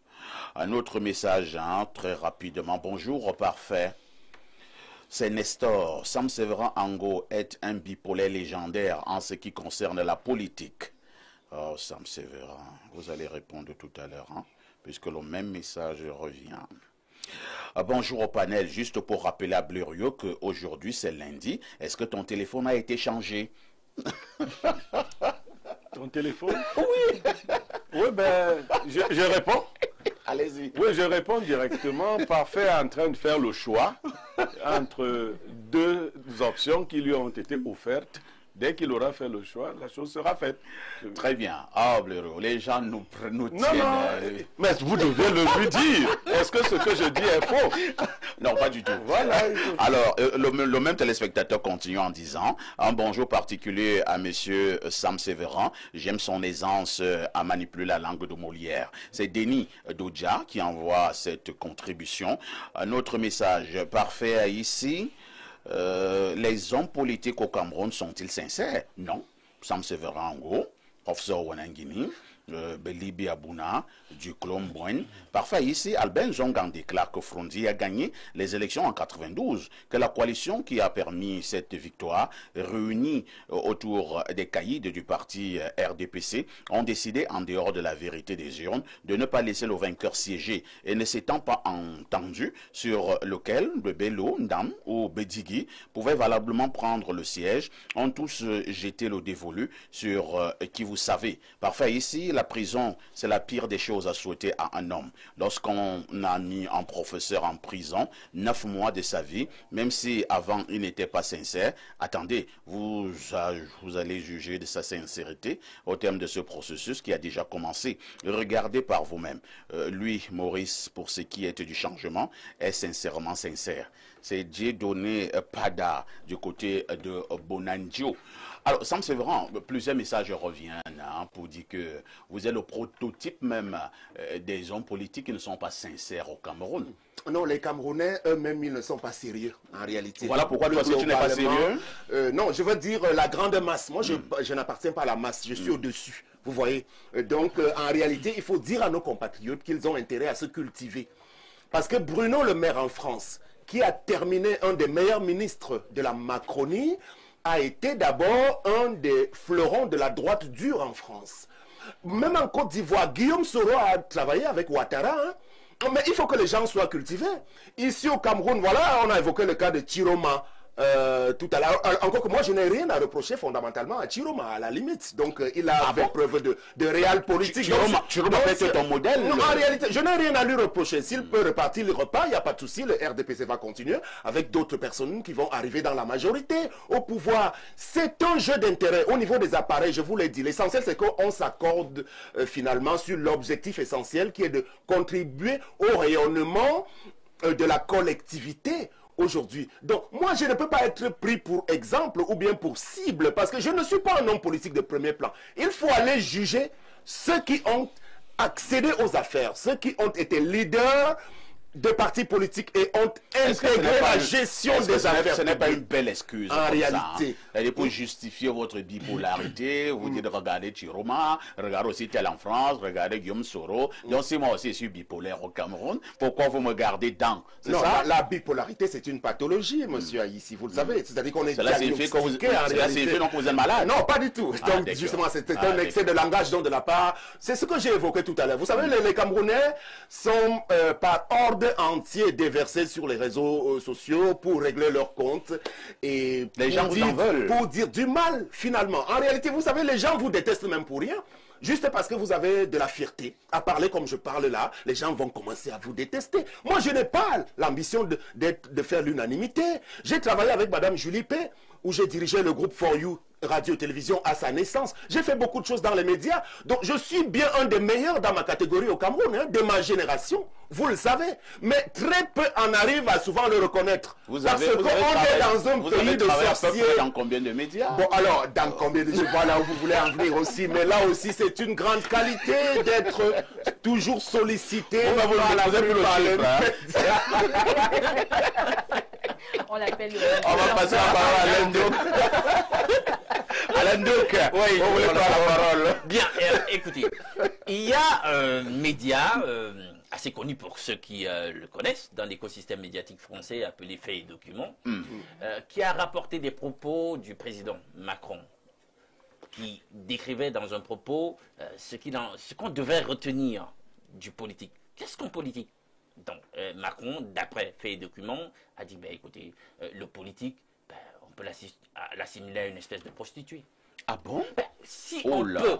Un autre message, hein, très rapidement. Bonjour, parfait. C'est Nestor. Sam Séverin Ango est un bipolaire légendaire en ce qui concerne la politique. Oh, Sam Séverin, vous allez répondre tout à l'heure, hein, puisque le même message revient. Bonjour au panel, juste pour rappeler à Blériot qu'aujourd'hui c'est lundi. Est-ce que ton téléphone a été changé? Ton téléphone? Oui. Oui, ben, je réponds. Allez-y. Oui, je réponds directement. Parfait est en train de faire le choix entre deux options qui lui ont été offertes. Dès qu'il aura fait le choix, la chose sera faite. Très bien. Ah, Blériot, les gens nous tiennent. Non, mais vous devez le lui dire. Est-ce que ce que je dis est faux? Non, pas du tout. Voilà. Alors, le même téléspectateur continue en disant un bonjour particulier à monsieur Sam Séverin. J'aime son aisance à manipuler la langue de Molière. C'est Denis Dodja qui envoie cette contribution. Un autre message parfait ici. Les hommes politiques au Cameroun sont-ils sincères? Non. Sam Séverin Ango, professeur Wanangini, Belibi Abouna, Duclom Boine. Parfait, ici, Albin Zongan déclare que Frondi a gagné les élections en 92, que la coalition qui a permis cette victoire, réunie autour des caïds du parti RDPC, ont décidé, en dehors de la vérité des urnes, de ne pas laisser le vainqueur siéger, et ne s'étant pas entendu sur lequel le Bello, Ndam ou Bedigui pouvaient valablement prendre le siège, ont tous jeté le dévolu sur qui vous savez. Parfait, ici, la prison, c'est la pire des choses à souhaiter à un homme. Lorsqu'on a mis un professeur en prison, 9 mois de sa vie, même si avant il n'était pas sincère, attendez, vous allez juger de sa sincérité au terme de ce processus qui a déjà commencé. Regardez par vous-même. Lui, Maurice, pour ce qui est du changement, est sincèrement sincère. C'est Dieudonné Pada du côté de Bonandio. Alors, Sam Sévéran, plusieurs messages reviennent pour dire que vous êtes le prototype même des hommes politiques qui ne sont pas sincères au Cameroun. Non, les Camerounais eux-mêmes, ils ne sont pas sérieux en réalité. Voilà pourquoi toi, tu n'es pas sérieux. Non, je veux dire la grande masse. Moi, je n'appartiens pas à la masse, je suis au-dessus. Vous voyez. Donc, en réalité, il faut dire à nos compatriotes qu'ils ont intérêt à se cultiver. Parce que Bruno Le Maire en France, qui a terminé un des meilleurs ministres de la Macronie, a été d'abord un des fleurons de la droite dure en France. Même en Côte d'Ivoire, Guillaume Soro a travaillé avec Ouattara. Mais il faut que les gens soient cultivés. Ici au Cameroun, voilà, on a évoqué le cas de Chiroma. Tout à l'heure, encore que moi je n'ai rien à reprocher fondamentalement à Chiroma, à la limite. Donc il a fait preuve de réel politique. Chiroma c'est ton modèle. Non, en réalité, je n'ai rien à lui reprocher. S'il peut repartir le repas, il n'y a pas de souci. Le RDPC va continuer avec d'autres personnes qui vont arriver dans la majorité au pouvoir. C'est un jeu d'intérêt au niveau des appareils, je vous l'ai dit. L'essentiel c'est qu'on s'accorde finalement sur l'objectif essentiel qui est de contribuer au rayonnement de la collectivité aujourd'hui. Donc, moi, je ne peux pas être pris pour exemple ou bien pour cible parce que je ne suis pas un homme politique de premier plan. Il faut aller juger ceux qui ont accédé aux affaires, ceux qui ont été leaders de partis politiques et ont intégré la gestion des affaires. Ce n'est pas une belle excuse. En réalité. Ça, pour justifier votre bipolarité, vous dites regardez Chiroma, regardez aussi tel en France, regardez Guillaume Soro. Donc si moi aussi je suis bipolaire au Cameroun, pourquoi vous me gardez dans? Non, ça? La bipolarité c'est une pathologie, monsieur Aïssi, vous le savez. C'est-à-dire qu'on est diagnostiqué en réalité. Cela signifie donc que vous êtes malade? Non, pas du tout. Donc justement, c'était un excès de langage donc de la part. C'est ce que j'ai évoqué tout à l'heure. Vous savez, les Camerounais sont par ordre entier déversés sur les réseaux sociaux pour régler leurs comptes et les gens vous en veulent pour dire du mal finalement. En réalité, vous savez, les gens vous détestent même pour rien. Juste parce que vous avez de la fierté à parler comme je parle là, les gens vont commencer à vous détester. Moi, je n'ai pas l'ambition de faire l'unanimité. J'ai travaillé avec Madame Julie P, où j'ai dirigé le groupe For You Radio-Télévision à sa naissance. J'ai fait beaucoup de choses dans les médias. Donc, je suis bien un des meilleurs dans ma catégorie au Cameroun, de ma génération. Vous le savez. Mais très peu en arrivent à souvent le reconnaître. Parce qu'on est dans un pays de sorciers. Dans combien de médias? Bon, alors, dans combien de... Je vois là où vous voulez en venir aussi. Mais là aussi, c'est une grande qualité d'être toujours sollicité. On l'appelle... On va passer la parole à Alain Douk. Alain Douk, oui, vous voulez prendre la parole. Bien, écoutez, il y a un média assez connu pour ceux qui le connaissent dans l'écosystème médiatique français appelé Faits et Documents, qui a rapporté des propos du président Macron qui décrivait dans un propos ce qu'on devait retenir du politique. Qu'est-ce qu'un politique? Donc, Macron, d'après Faits et Documents, a dit, ben, écoutez, le politique, ben, on peut l'assimiler à une espèce de prostituée. Ah bon? Ben, si on peut,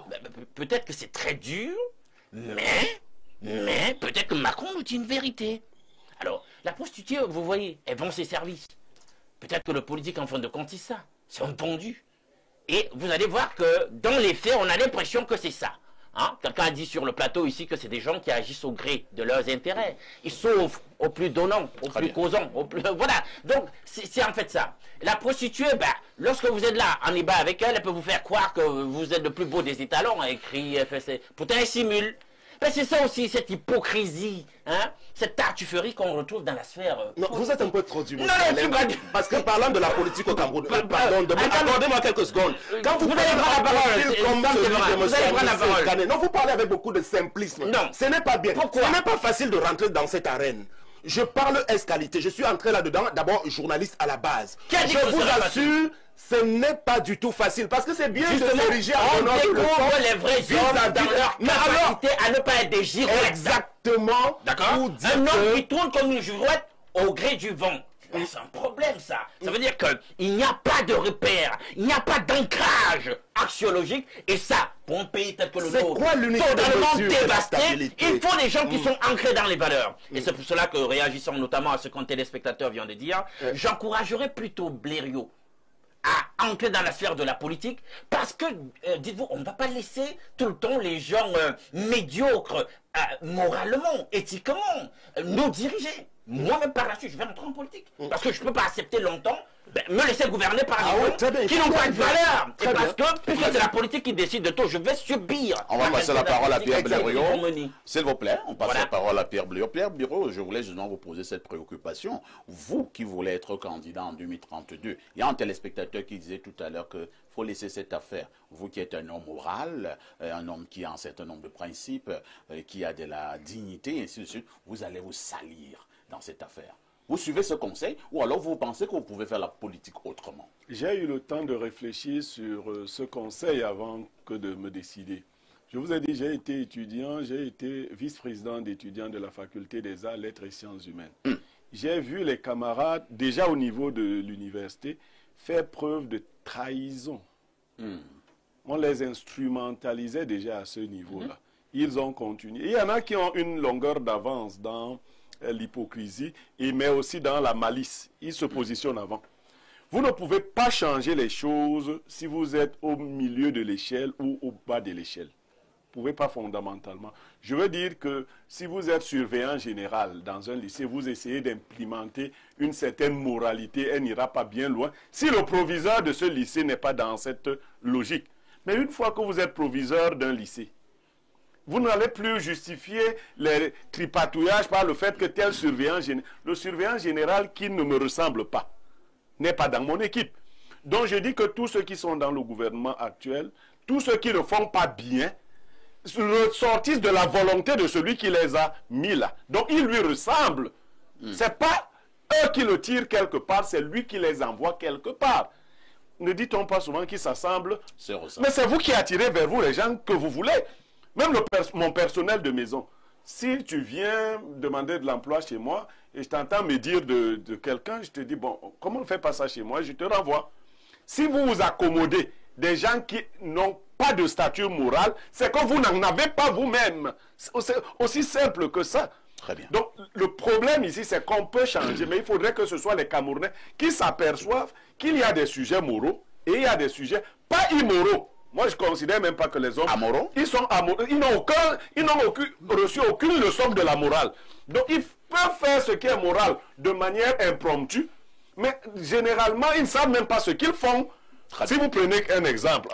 peut-être que c'est très dur, mais peut-être que Macron nous dit une vérité. Alors, la prostituée, vous voyez, elle vend ses services. Peut-être que le politique, en fin de compte, c'est ça. C'est un pendu. Et vous allez voir que, dans les faits, on a l'impression que c'est ça. Hein? Quelqu'un a dit sur le plateau ici que c'est des gens qui agissent au gré de leurs intérêts. Ils s'ouvrent au plus donnant, au plus causant, au plus... Voilà. Donc, c'est en fait ça. La prostituée, ben, lorsque vous êtes là, en débat avec elle, elle peut vous faire croire que vous êtes le plus beau des étalons, elle écrit, FSC. Pourtant, elle simule. Ben, c'est ça aussi, cette hypocrisie, hein, cette tartufferie qu'on retrouve dans la sphère... Non, vous êtes un peu trop du Non, parce que parlant de la politique au Cameroun, pardon, accordez-moi quelques secondes. Quand vous allez prendre la parole, non, vous parlez avec beaucoup de simplisme. Non. Ce n'est pas bien. Pourquoi? Ce n'est pas facile de rentrer dans cette arène. Je parle escalité. Je suis entré là-dedans, d'abord journaliste à la base. Je vous assure, ce n'est pas du tout facile. Parce que c'est bien de s'ériger on découvre les vrais hommes dans leur capacité à ne pas être des girouettes. Exactement. D'accord. Un homme qui tourne comme une girouette au gré du vent. C'est un problème, ça. Ça veut dire qu'il n'y a pas de repère, il n'y a pas d'ancrage axiologique. Et ça, pour un pays tel que le nôtre, totalement dévasté, il faut des gens qui sont ancrés dans les valeurs. Et c'est pour cela que, réagissant notamment à ce qu'un téléspectateur vient de dire, j'encouragerais plutôt Blériot à entrer dans la sphère de la politique, parce que, dites-vous, on ne va pas laisser tout le temps les gens médiocres moralement, éthiquement, nous diriger. Moi-même, par la suite, je vais rentrer en politique. Parce que je ne peux pas accepter longtemps me laisser gouverner par des gens qui n'ont pas de valeur. Et parce que, puisque c'est la politique qui décide de tout, je vais subir. On va passer la parole à Pierre Blériot. S'il vous plaît, on passe la parole à Pierre Blériot. Pierre Blériot, je voulais justement vous poser cette préoccupation. Vous qui voulez être candidat en 2032, il y a un téléspectateur qui disait tout à l'heure qu'il faut laisser cette affaire. Vous qui êtes un homme moral, un homme qui a un certain nombre de principes, qui a de la dignité, et ainsi de suite, vous allez vous salir dans cette affaire. Vous suivez ce conseil ou alors vous pensez que vous pouvez faire la politique autrement? J'ai eu le temps de réfléchir sur ce conseil avant que de me décider. Je vous ai dit, j'ai été étudiant, j'ai été vice-président d'étudiants de la faculté des arts, lettres et sciences humaines. J'ai vu les camarades, déjà au niveau de l'université, faire preuve de trahison. On les instrumentalisait déjà à ce niveau-là. Ils ont continué. Il y en a qui ont une longueur d'avance dans l'hypocrisie, mais aussi dans la malice. Ils se positionnent avant. Vous ne pouvez pas changer les choses si vous êtes au milieu de l'échelle ou au bas de l'échelle. Vous ne pouvez pas fondamentalement. Je veux dire que si vous êtes surveillant général dans un lycée, vous essayez d'implémenter une certaine moralité, elle n'ira pas bien loin si le proviseur de ce lycée n'est pas dans cette logique. Mais une fois que vous êtes proviseur d'un lycée, vous n'allez plus justifier les tripatouillages par le fait que tel surveillant général, le surveillant général qui ne me ressemble pas, n'est pas dans mon équipe. Donc je dis que tous ceux qui sont dans le gouvernement actuel, tous ceux qui ne font pas bien, ressortissent de la volonté de celui qui les a mis là. Donc ils lui ressemblent. Ce n'est pas eux qui le tirent quelque part, c'est lui qui les envoie quelque part. Ne dit-on pas souvent qu'ils s'assemblent? Mais c'est vous qui attirez vers vous les gens que vous voulez. Même mon personnel de maison. Si tu viens demander de l'emploi chez moi et je t'entends me dire de quelqu'un, je te dis, bon, comment on ne fait pas ça chez moi? Je te renvoie. Si vous vous accommodez des gens qui n'ont pas de stature morale, c'est que vous n'en avez pas vous-même. C'est aussi simple que ça. Très bien. Donc, le problème ici, c'est qu'on peut changer, mais il faudrait que ce soit les Camerounais qui s'aperçoivent qu'il y a des sujets moraux et il y a des sujets pas immoraux. Moi, je ne considère même pas que les hommes... Amoraux? Ils sont amoureux. Ils n'ont reçu aucune leçon de la morale. Donc, ils peuvent faire ce qui est moral de manière impromptue, mais généralement, ils ne savent même pas ce qu'ils font. Si vous prenez un exemple,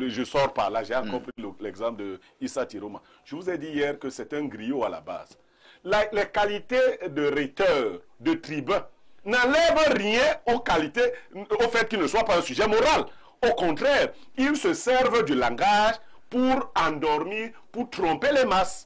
je sors par là, j'ai encore pris l'exemple de Issa Tiroma. Je vous ai dit hier que c'est un griot à la base. Les qualités de rhéteur, de tribun, n'enlèvent rien aux qualités, au fait qu'il ne soit pas un sujet moral. Au contraire, ils se servent du langage pour endormir, pour tromper les masses.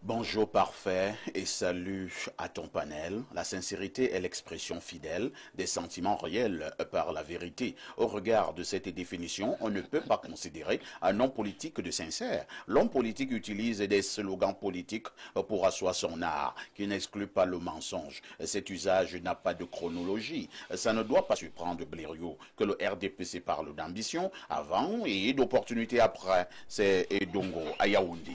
Bonjour parfait et salut à ton panel. La sincérité est l'expression fidèle des sentiments réels par la vérité. Au regard de cette définition, on ne peut pas considérer un homme politique de sincère. L'homme politique utilise des slogans politiques pour asseoir son art, qui n'exclut pas le mensonge. Cet usage n'a pas de chronologie. Ça ne doit pas surprendre Blériot que le RDPC parle d'ambition avant et d'opportunité après. C'est Edongo à Yaoundé.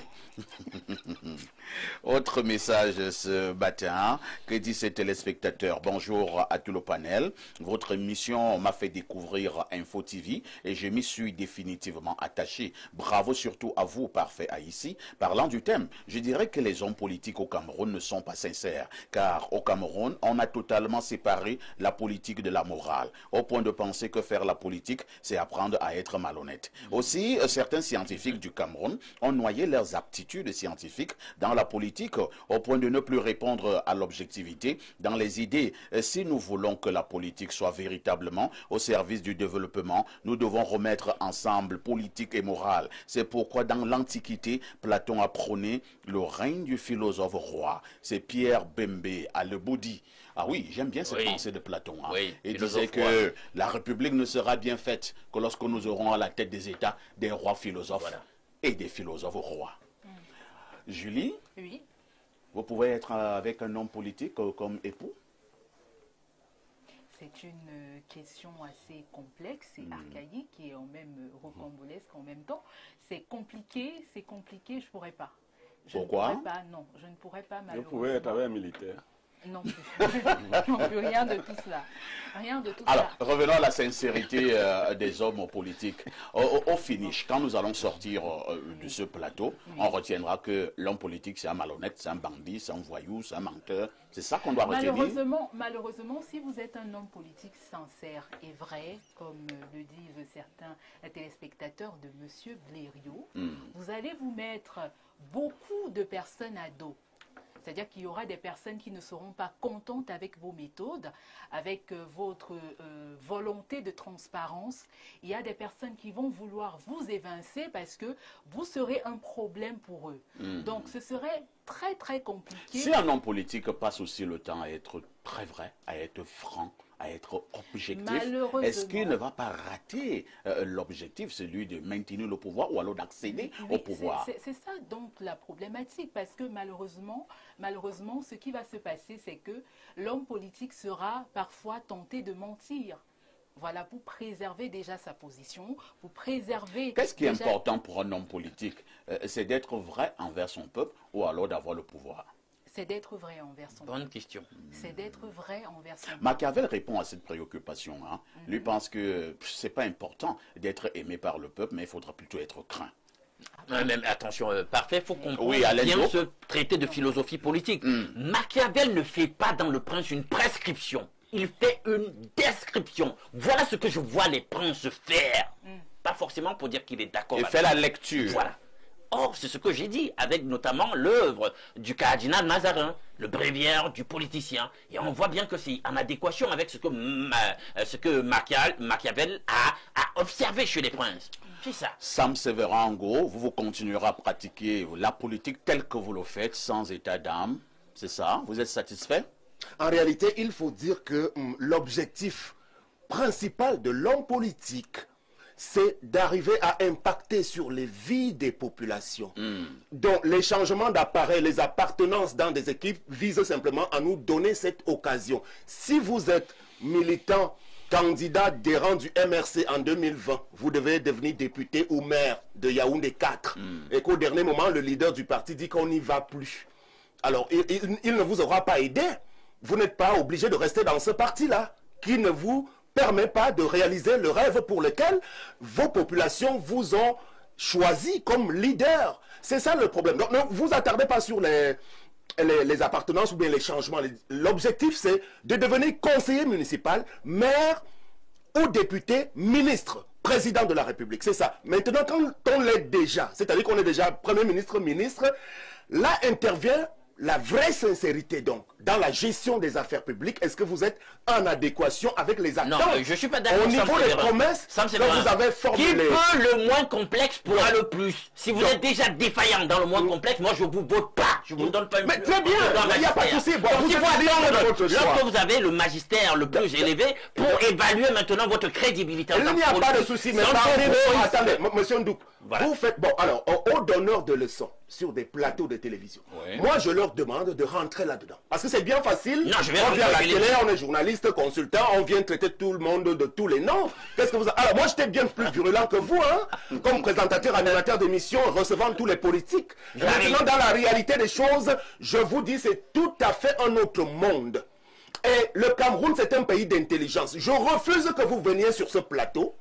Autre message ce matin, que dit ces téléspectateurs? Bonjour à tout le panel. Votre émission m'a fait découvrir Info TV et je m'y suis définitivement attaché. Bravo surtout à vous, parfait Haïti. Parlant du thème, je dirais que les hommes politiques au Cameroun ne sont pas sincères, car au Cameroun, on a totalement séparé la politique de la morale, au point de penser que faire la politique, c'est apprendre à être malhonnête. Aussi, certains scientifiques du Cameroun ont noyé leurs aptitudes scientifiques dans la politique au point de ne plus répondre à l'objectivité dans les idées. Si nous voulons que la politique soit véritablement au service du développement, nous devons remettre ensemble politique et morale. C'est pourquoi dans l'Antiquité, Platon a prôné le règne du philosophe roi. C'est Pierre Bembe à le Bouddhi. Ah oui, j'aime bien cette pensée de Platon. Hein. Oui, il disait que la République ne sera bien faite que lorsque nous aurons à la tête des États des rois philosophes et des philosophes rois. Julie, oui. Vous pouvez être avec un homme politique comme époux? C'est une question assez complexe et archaïque et en même rocambolesque en même temps. C'est compliqué, je ne pourrais pas. Pourquoi? Non, je ne pourrais pas malheureusement. Vous pouvez être avec un militaire. Non plus. Non plus, rien de tout cela. Rien de tout Alors, cela. revenons à la sincérité des hommes politiques. Au finish, quand nous allons sortir de ce plateau, on retiendra que l'homme politique, c'est un malhonnête, c'est un bandit, c'est un voyou, c'est un menteur. C'est ça qu'on doit retenir. Malheureusement, si vous êtes un homme politique sincère et vrai, comme le disent certains téléspectateurs de M. Blériot, vous allez vous mettre beaucoup de personnes à dos. C'est-à-dire qu'il y aura des personnes qui ne seront pas contentes avec vos méthodes, avec votre volonté de transparence. Il y a des personnes qui vont vouloir vous évincer parce que vous serez un problème pour eux. Donc ce serait très très compliqué. Si un homme politique passe aussi le temps à être très vrai, à être franc, à être objectif, est-ce qu'il ne va pas rater l'objectif, celui de maintenir le pouvoir ou alors d'accéder au pouvoir? C'est ça donc la problématique, parce que malheureusement, ce qui va se passer, c'est que l'homme politique sera parfois tenté de mentir. Voilà, pour préserver déjà sa position, pour préserver... Qu'est-ce qui est important pour un homme politique? C'est d'être vrai envers son peuple ou alors d'avoir le pouvoir? C'est d'être vrai envers son peuple. Bonne question. C'est d'être vrai envers son peuple. Machiavel répond à cette préoccupation. Lui pense que c'est pas important d'être aimé par le peuple, mais il faudra plutôt être craint. Même, attention, parfait, il faut comprendre Alain bien Do. ce traité de philosophie politique. Machiavel ne fait pas dans Le Prince une prescription. Il fait une description. Voilà ce que je vois les princes faire. Pas forcément pour dire qu'il est d'accord. Il fait la lecture. Voilà. Or, c'est ce que j'ai dit, avec notamment l'œuvre du cardinal Mazarin, le bréviaire du politicien. Et on voit bien que c'est en adéquation avec ce que Machiavel a observé chez les princes. C'est ça. Sam Sévérin, en gros, vous continuerez à pratiquer la politique telle que vous le faites, sans état d'âme. C'est ça? Vous êtes satisfait? En réalité, il faut dire que l'objectif principal de l'homme politique, c'est d'arriver à impacter sur les vies des populations. Donc les changements d'appareil, les appartenances dans des équipes visent simplement à nous donner cette occasion. Si vous êtes militant, candidat des rangs du MRC en 2020, vous devez devenir député ou maire de Yaoundé 4. Et qu'au dernier moment, le leader du parti dit qu'on n'y va plus. Alors, il ne vous aura pas aidé. Vous n'êtes pas obligé de rester dans ce parti-là, qui ne vous permet pas de réaliser le rêve pour lequel vos populations vous ont choisi comme leader. C'est ça le problème. Donc ne vous attardez pas sur les appartenances ou bien les changements. L'objectif, c'est de devenir conseiller municipal, maire ou député, ministre, président de la République. C'est ça. Maintenant, quand on l'est déjà, c'est-à-dire qu'on est déjà Premier ministre, ministre, là intervient la vraie sincérité, donc, dans la gestion des affaires publiques. Est-ce que vous êtes en adéquation avec les attentes? Non, je ne suis pas d'accord. Au niveau des promesses que vous avez formulées. Qui peut le moins complexe pourra le plus. Si vous êtes déjà défaillant dans le moins complexe, moi je ne vous vote pas. Je ne vous donne pas une... Mais très bien, il n'y a pas de souci. Bon, vous lorsque vous avez le magistère le plus élevé pour évaluer maintenant votre crédibilité. Il n'y a pas de souci, mais attendez, monsieur Ndouk, vous faites... Bon, alors, aux donneurs de leçons sur des plateaux de télévision, moi je leur demande de rentrer là-dedans. Parce que c'est bien facile. Non, je vais on vient à la télé, on est journaliste, consultant, on vient traiter tout le monde de tous les noms. Qu'est-ce que vous... Alors moi j'étais bien plus virulent que vous, comme présentateur, animateur d'émission, recevant tous les politiques. Maintenant, dans la réalité des choses, je vous dis, c'est tout à fait un autre monde. Et le Cameroun, c'est un pays d'intelligence. Je refuse que vous veniez sur ce plateau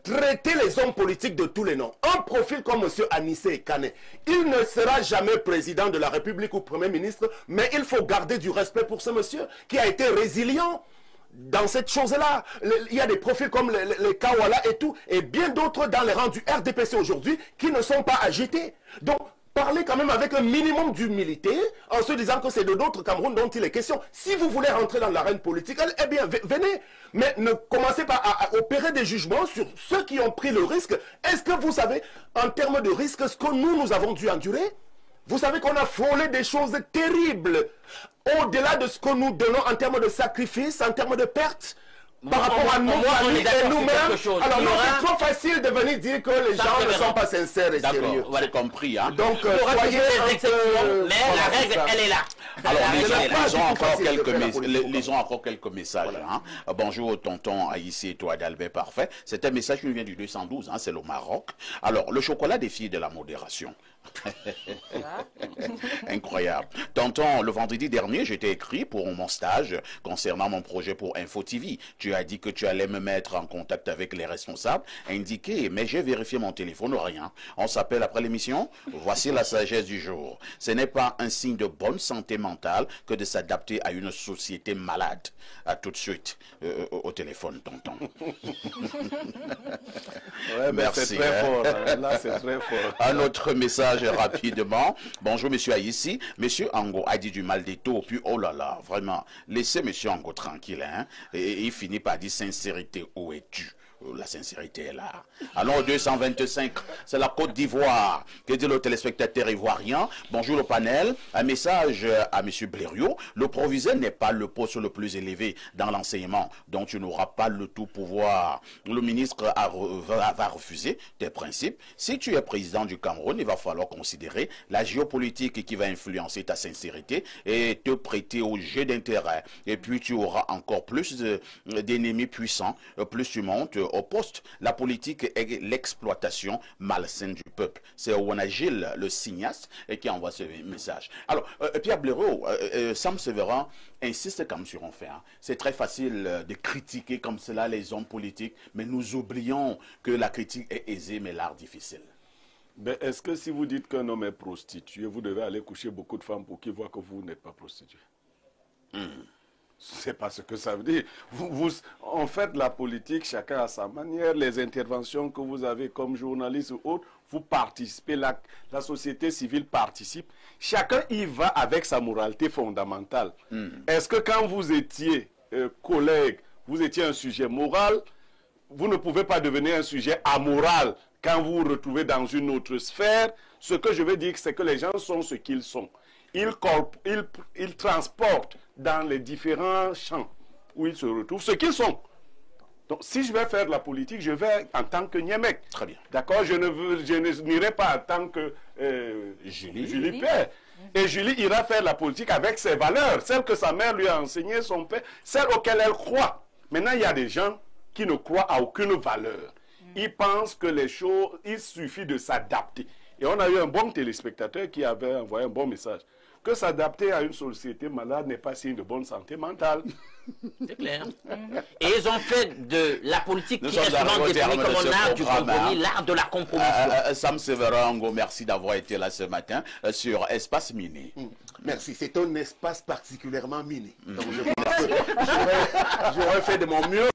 traiter les hommes politiques de tous les noms. Un profil comme M. Anissé Kane, il ne sera jamais président de la République ou Premier ministre, mais il faut garder du respect pour ce monsieur qui a été résilient dans cette chose-là. Il y a des profils comme les Kawala et tout, et bien d'autres dans les rangs du RDPC aujourd'hui qui ne sont pas agités. Donc, parlez quand même avec un minimum d'humilité en se disant que c'est de d'autres Cameroun dont il est question. Si vous voulez rentrer dans l'arène politique, eh bien, venez. Mais ne commencez pas à opérer des jugements sur ceux qui ont pris le risque. Est-ce que vous savez, en termes de risque, ce que nous avons dû endurer? Vous savez qu'on a frôlé des choses terribles. Au-delà de ce que nous donnons en termes de sacrifices, en termes de pertes. Par rapport à nos familles et nous-mêmes. Alors non, c'est trop facile de venir dire que les gens ne sont pas sincères et sérieux. Vous avez compris. Donc, soyez des exceptions, mais la règle, elle est là. Alors, lisons encore quelques messages. Bonjour, tonton Aïssé et toi d'Albert Parfait. C'est un message qui nous vient du 212, c'est le Maroc. Alors, le chocolat des filles de la modération. Incroyable. Tonton, le vendredi dernier, j'étais écrit pour mon stage concernant mon projet pour Info TV. Tu as dit que tu allais me mettre en contact avec les responsables indiqués, mais j'ai vérifié mon téléphone, rien. On s'appelle après l'émission. Voici la sagesse du jour. Ce n'est pas un signe de bonne santé mentale que de s'adapter à une société malade. À tout de suite au téléphone, tonton. Ouais, merci. C'est très fort. Hein. Là, c'est très fort. Un autre message rapidement. Bonjour, monsieur Aïssi. Monsieur Ango a dit du mal des taux. Puis, oh là là, vraiment, laissez monsieur Ango tranquille. Hein, et il finit par dire sincérité. Où es-tu? La sincérité est là. Allons au 225, c'est la Côte d'Ivoire. Que dit le téléspectateur ivoirien? Bonjour le panel. Un message à M. Blériot. Le proviseur n'est pas le poste le plus élevé dans l'enseignement, donc tu n'auras pas le tout pouvoir. Le ministre va refuser tes principes. Si tu es président du Cameroun, il va falloir considérer la géopolitique qui va influencer ta sincérité et te prêter au jeu d'intérêt. Et puis tu auras encore plus d'ennemis puissants, plus tu montes au poste. La politique est l'exploitation malsaine du peuple. C'est Owana Gilles, le cinéaste, qui envoie ce message. Alors, Pierre Blériot, Sam Sévérin insiste comme sur un fait. Hein. C'est très facile de critiquer comme cela les hommes politiques, mais nous oublions que la critique est aisée, mais l'art difficile. Ben, est-ce que si vous dites qu'un homme est prostitué, vous devez aller coucher beaucoup de femmes pour qu'il voit que vous n'êtes pas prostitué? C'est pas ce que ça veut dire. En fait, la politique, chacun à sa manière. Les interventions que vous avez comme journaliste ou autre, vous participez, la société civile participe. Chacun y va avec sa moralité fondamentale. Est-ce que quand vous étiez collègue, vous étiez un sujet moral, vous ne pouvez pas devenir un sujet amoral quand vous vous retrouvez dans une autre sphère? Ce que je veux dire, c'est que les gens sont ce qu'ils sont. Ils transportent dans les différents champs où ils se retrouvent ce qu'ils sont. Donc, si je vais faire de la politique, je vais en tant que Niemek. Très bien. D'accord? Je n'irai pas en tant que Julie Père. Et Julie ira faire la politique avec ses valeurs, celles que sa mère lui a enseignées, son père, celles auxquelles elle croit. Maintenant, il y a des gens qui ne croient à aucune valeur. Ils pensent que les choses, il suffit de s'adapter. Et on a eu un bon téléspectateur qui avait envoyé un bon message. Que s'adapter à une société malade n'est pas signe de bonne santé mentale. C'est clair. Et ils ont fait de la politique Nous qui est souvent définie comme un art du compromis, l'art de la compromission. Sam Sévérin Ango, merci d'avoir été là ce matin sur Espace Mini. Merci, c'est un espace particulièrement mini. Donc je pense que j'aurais fait de mon mieux.